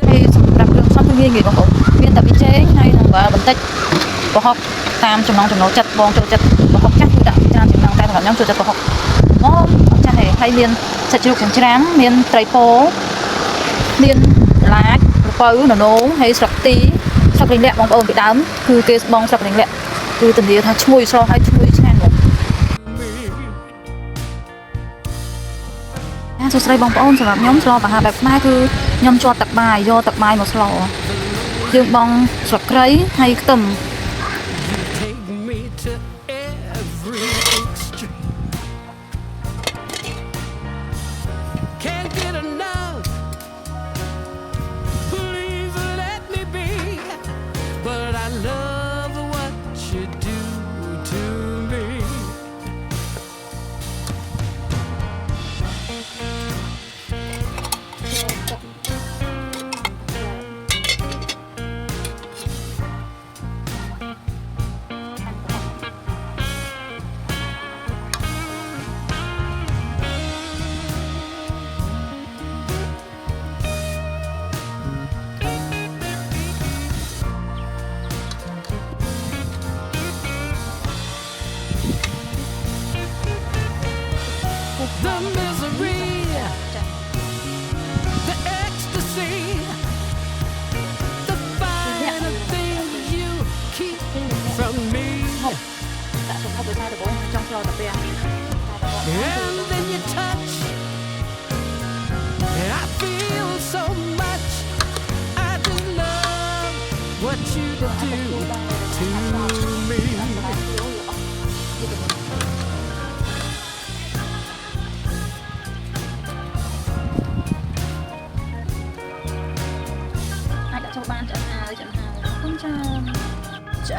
hay đặt đường sắp thương nghề bóng viên tập biên chế hay là bẩn tích của học tam trong nó chặt bong cho chặt của học chắc đã cha chừng năng tay và nhóm cho chặt của học nó cha này hay miền sạch chụp cũng trắng miền tây phố miền lá phơi nó nấu hay sọc tí sọc linh lẹ bong ôm bị đámคือcái bong sọc linh lẹคือtình yêu thà chui so hay chui chăn rồiสุดท้ายบองปอนสำหรับย้อมสโลปะฮะแบบมาคือย้อมจอตักใบโยตักใบหมดสโลยืมบองสกไคร้ให้ตุ่มThe misery, the ecstasy, the finer things you keep from me. And then you touch, and I feel so much. I just love what you do to me.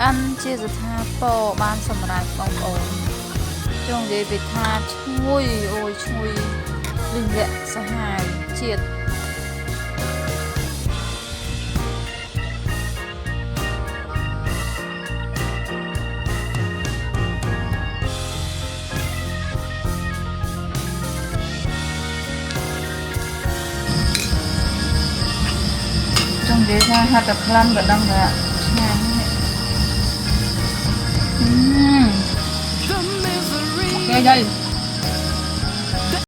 ăn chia giật tha po ban sầm rải bong ồn trong ghế việt tha chui ôi chui linh lẹ sa hài triệt trong ghế ra hạt đập lăn và đâm ra đây đây